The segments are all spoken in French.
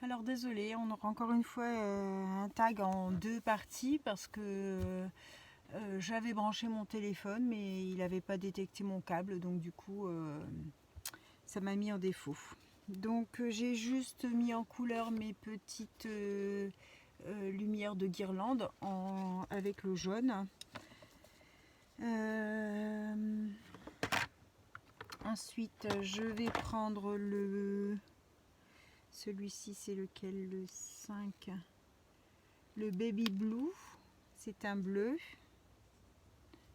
Alors désolé, on aura encore une fois un tag en deux parties parce que j'avais branché mon téléphone mais il n'avait pas détecté mon câble, donc du coup ça m'a mis en défaut. Donc j'ai juste mis en couleur mes petites lumières de guirlande avec le jaune. Ensuite je vais prendre celui-ci, c'est lequel? Le 5, le baby blue, c'est un bleu.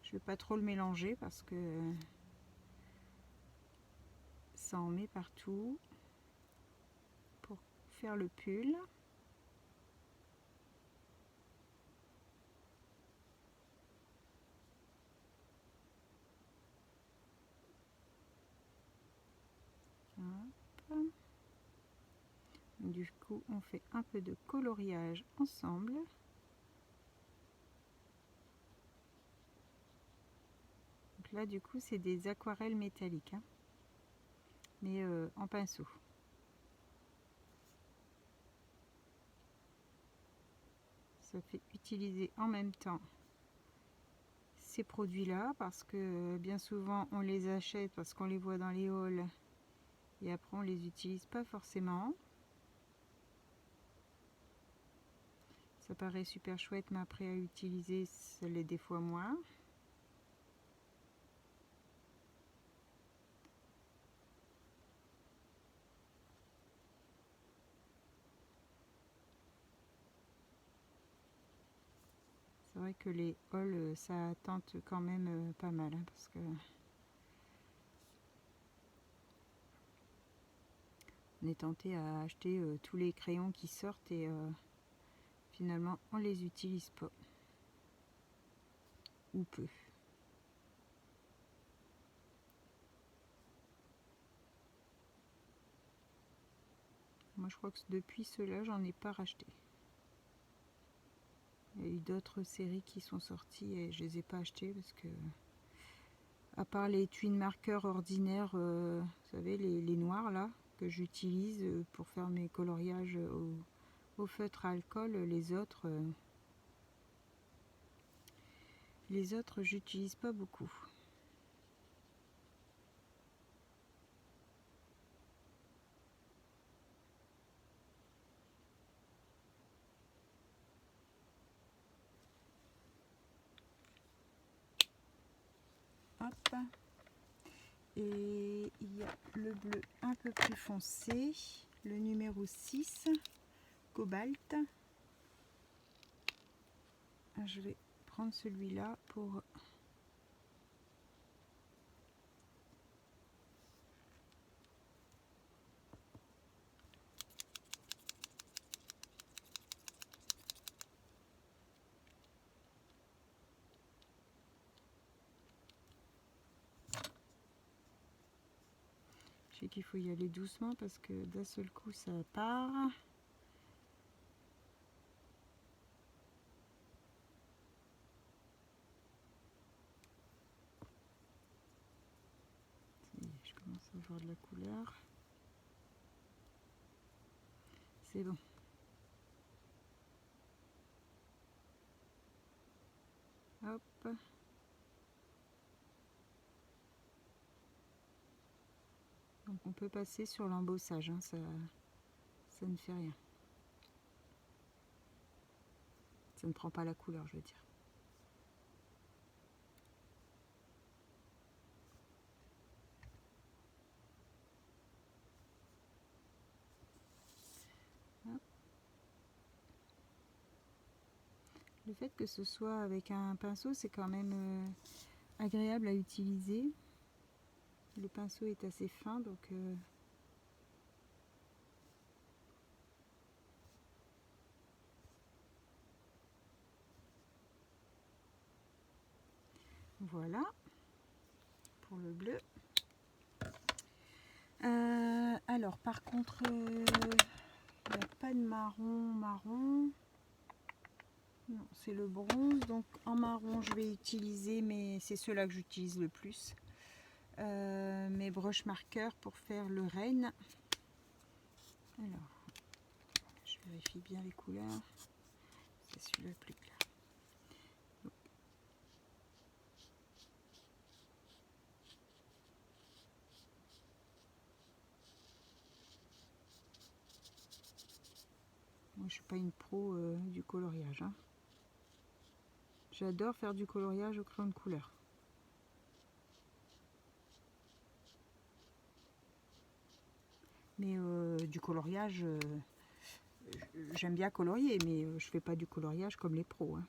Je ne vais pas trop le mélanger parce que ça en met partout pour faire le pull. Hop. Du coup, on fait un peu de coloriage ensemble. Donc là, du coup, c'est des aquarelles métalliques, hein, mais en pinceau. Ça fait utiliser en même temps ces produits-là parce que bien souvent, on les achète parce qu'on les voit dans les hauls et après, on les utilise pas forcément. Ça paraît super chouette, mais après à utiliser, ça l'est des fois moins. C'est vrai que les hauls, ça tente quand même pas mal, hein, parce que on est tenté à acheter tous les crayons qui sortent et finalement on les utilise pas. Ou peu. Moi je crois que depuis ceux-là, j'en ai pas racheté. Il y a eu d'autres séries qui sont sorties et je les ai pas achetées parce que, à part les twin marqueurs ordinaires, vous savez, les noirs là, que j'utilise pour faire mes coloriages au feutre à alcool, les autres j'utilise pas beaucoup. Hop. Et il y a le bleu un peu plus foncé, le numéro 6, cobalt. Je vais prendre celui-là pour... Je sais qu'il faut y aller doucement parce que d'un seul coup ça part. Je commence à voir de la couleur. C'est bon. Hop. Donc on peut passer sur l'embossage, hein, ça ne fait rien. Ça ne prend pas la couleur, je veux dire. Hop. Le fait que ce soit avec un pinceau, c'est quand même agréable à utiliser. Le pinceau est assez fin, donc voilà pour le bleu. Alors par contre, il n'y a pas de marron. Non, c'est le bronze. Donc en marron, je vais utiliser, mais c'est ceux-là que j'utilise le plus. Mes broches marqueurs pour faire le renne. Alors, vérifie bien les couleurs. C'est celui-là le plus clair. Moi, je suis pas une pro du coloriage. Hein. J'adore faire du coloriage au crayon de couleur. Mais du coloriage, j'aime bien colorier, mais je fais pas du coloriage comme les pros. Hein.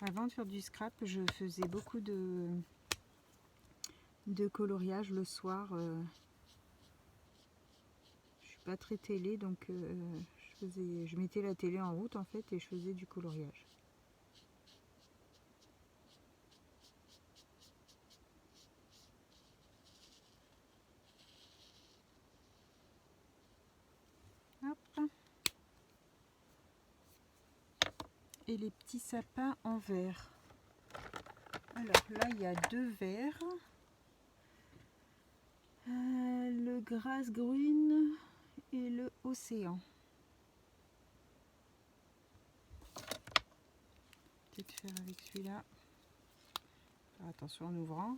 Avant de faire du scrap, je faisais beaucoup de coloriage le soir. Je suis pas très télé, donc je mettais la télé en route en fait et je faisais du coloriage. Hop. Et les petits sapins en verre. Alors là, il y a 2 verres. Le Grasgrün et le Océan. Peut-être faire avec celui-là. Attention en ouvrant.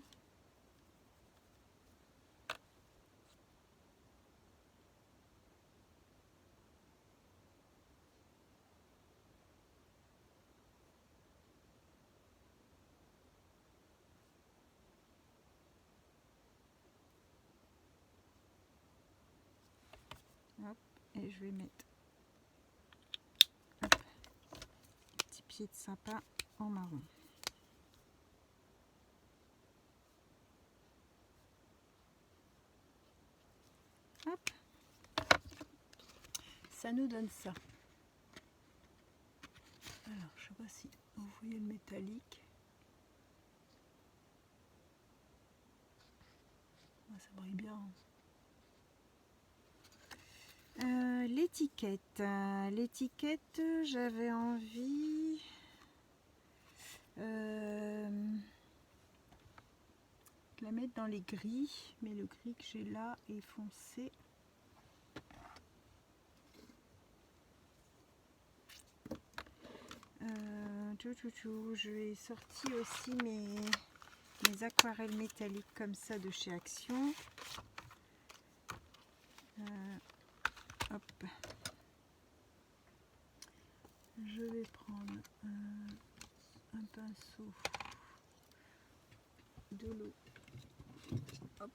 Hop, et je vais mettre hop, petit pied de sapin en marron. Hop, ça nous donne ça. Alors, je sais pas si vous voyez le métallique. Ça brille bien. L'étiquette. L'étiquette, j'avais envie de la mettre dans les gris, mais le gris que j'ai là est foncé. J'ai sorti aussi mes aquarelles métalliques comme ça de chez Action. Hop. Je vais prendre un pinceau, de l'eau. Hop.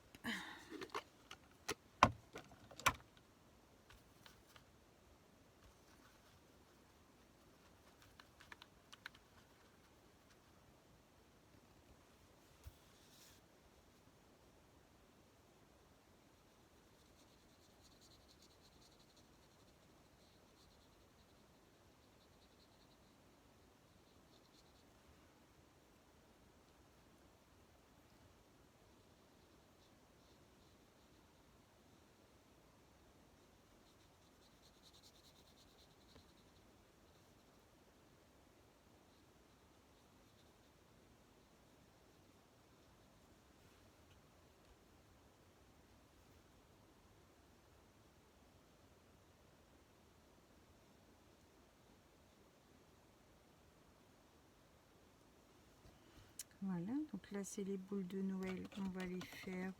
Voilà, donc là c'est les boules de Noël, on va les faire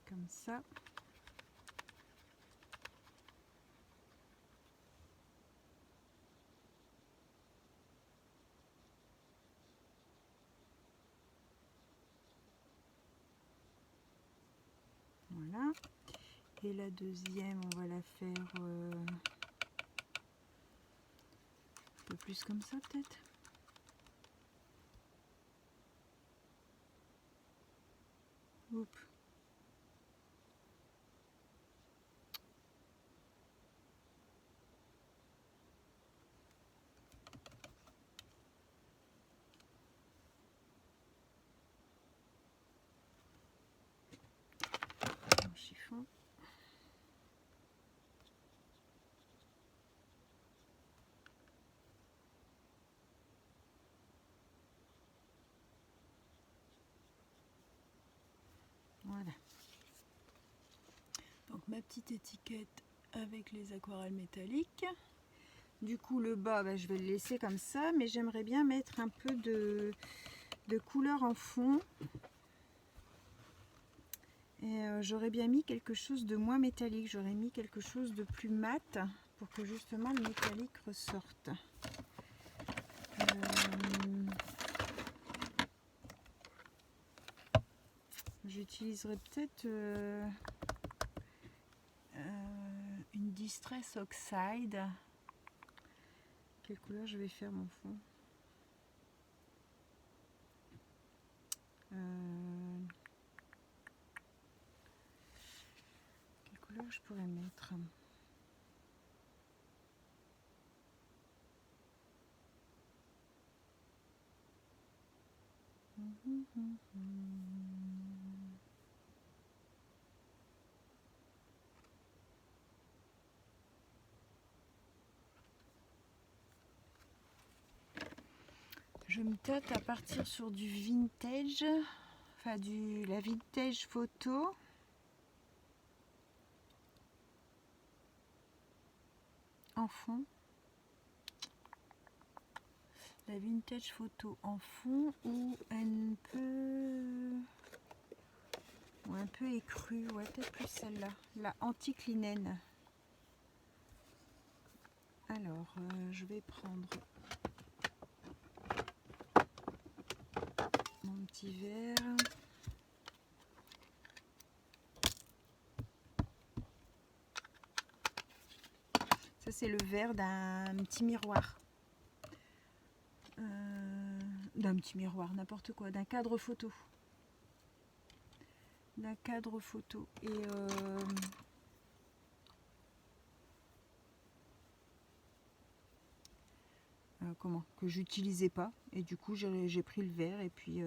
comme ça. Voilà, et la deuxième on va la faire un peu plus comme ça peut-être. Oups. ma petite étiquette avec les aquarelles métalliques. Du coup le bas, bah, je vais le laisser comme ça, mais j'aimerais bien mettre un peu de couleur en fond. Et j'aurais bien mis quelque chose de moins métallique, j'aurais mis quelque chose de plus mat pour que justement le métallique ressorte. J'utiliserai peut-être une Distress Oxide. Quelle couleur je vais faire mon fond? Quelle couleur je pourrais mettre? Je me tâte à partir sur du vintage, enfin la vintage photo. En fond. La vintage photo en fond ou un peu écrue, ouais, peut-être plus celle-là, la anticlinène. Alors je vais prendre mon petit verre. Ça c'est le verre d'un petit miroir. D'un petit miroir, n'importe quoi, d'un cadre photo. D'un cadre photo. Et comment que j'utilisais pas. Et du coup j'ai pris le verre et puis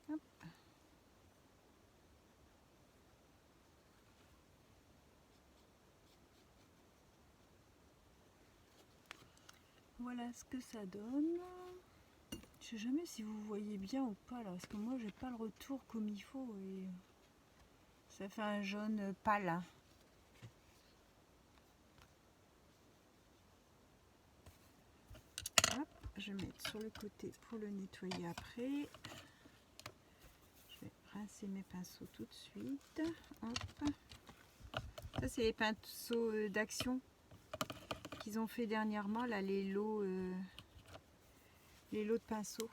hop. Voilà ce que ça donne. Je sais jamais si vous voyez bien ou pas là, parce que moi j'ai pas le retour comme il faut et ça fait un jaune pâle. Hop, je vais mettre sur le côté pour le nettoyer après. Je vais rincer mes pinceaux tout de suite. Hop. Ça c'est les pinceaux d'Action qu'ils ont fait dernièrement là, les lots de pinceaux.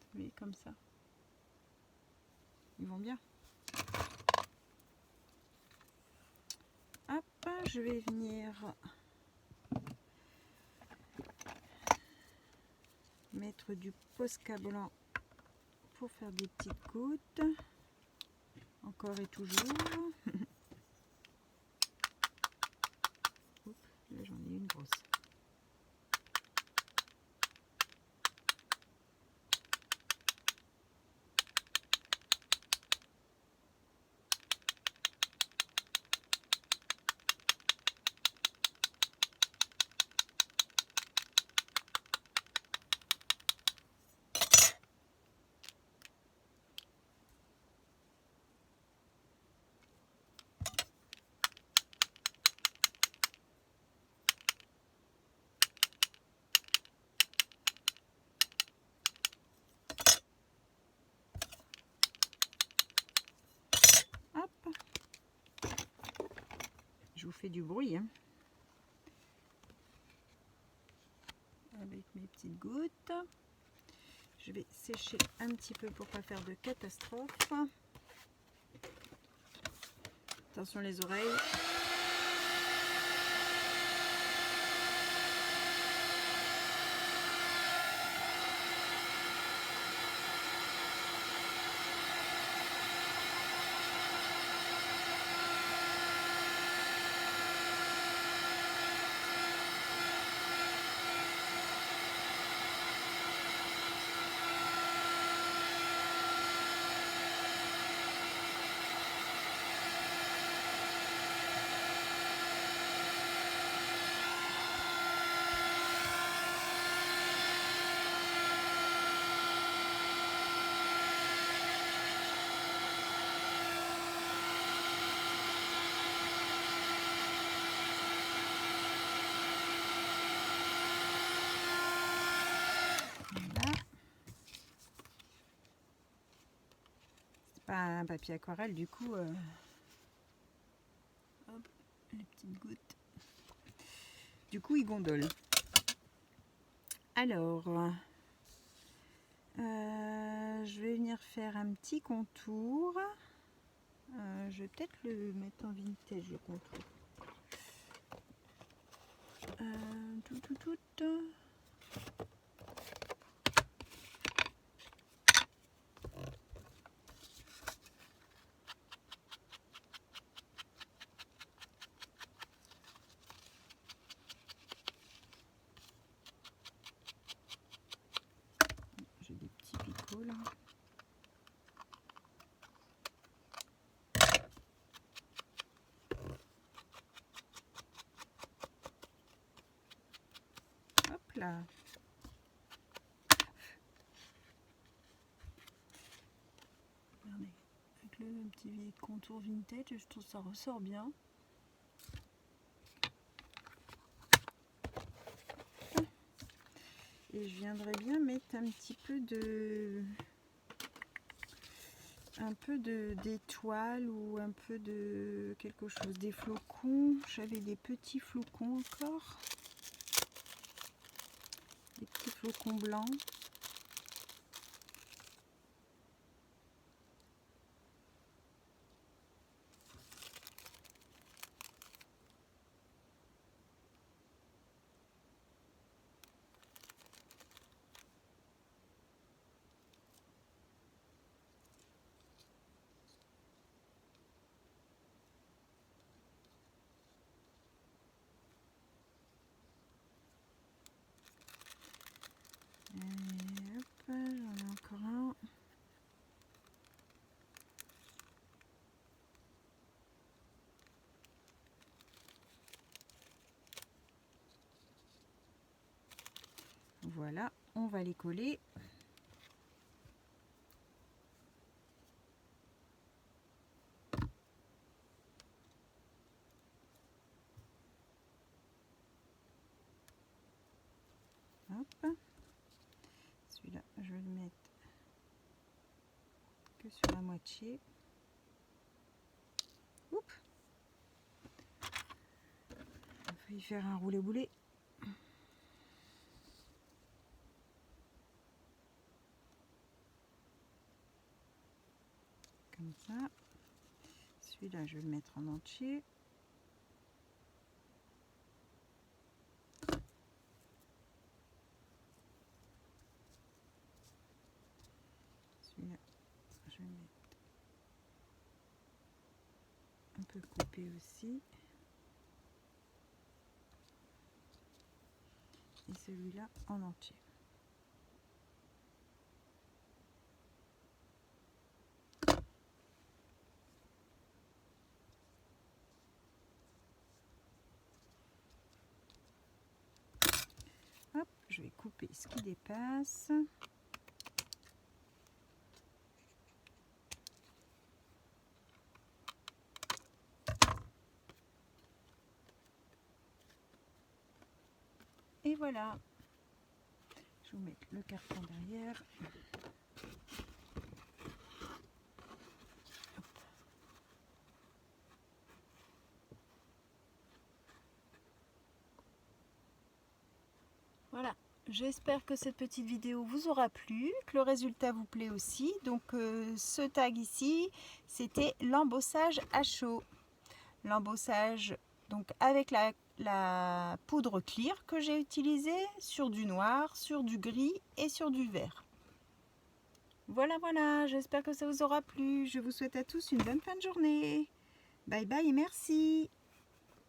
Vous voyez comme ça. Ils vont bien. Hop, je vais venir mettre du Posca blanc pour faire des petites gouttes. Encore et toujours. Oups, là j'en ai une grosse. fait du bruit, hein. Avec mes petites gouttes. Je vais sécher un petit peu pour pas faire de catastrophe. Attention les oreilles. Pas un papier aquarelle, du coup, hop, les petites gouttes. Du coup, il gondole. Alors, je vais venir faire un petit contour. Je vais peut-être le mettre en vintage, le contour. Tout. J'ai des petits picots là. Hop là. Regardez, avec le petit contour vintage, je trouve ça ressort bien. Et je viendrais bien mettre un petit peu d'étoiles ou un peu de quelque chose, des flocons. J'avais des petits flocons encore, des petits flocons blancs. Et hop, j'en ai encore un. Voilà, on va les coller. Hop. Celui-là, je vais le mettre que sur la moitié. Oups. On va y faire un roulé-boulé. Comme ça. Celui-là, je vais le mettre en entier. Celui-là, je vais le mettre un peu coupé aussi. Et celui-là en entier. Hop, je vais couper ce qui dépasse. Et voilà. Je vais vous mettre le carton derrière. Voilà, j'espère que cette petite vidéo vous aura plu, que le résultat vous plaît aussi. Donc ce tag ici, c'était l'embossage à chaud. L'embossage donc avec la poudre clear que j'ai utilisée sur du noir, sur du gris et sur du vert. Voilà, j'espère que ça vous aura plu. Je vous souhaite à tous une bonne fin de journée. Bye bye et merci.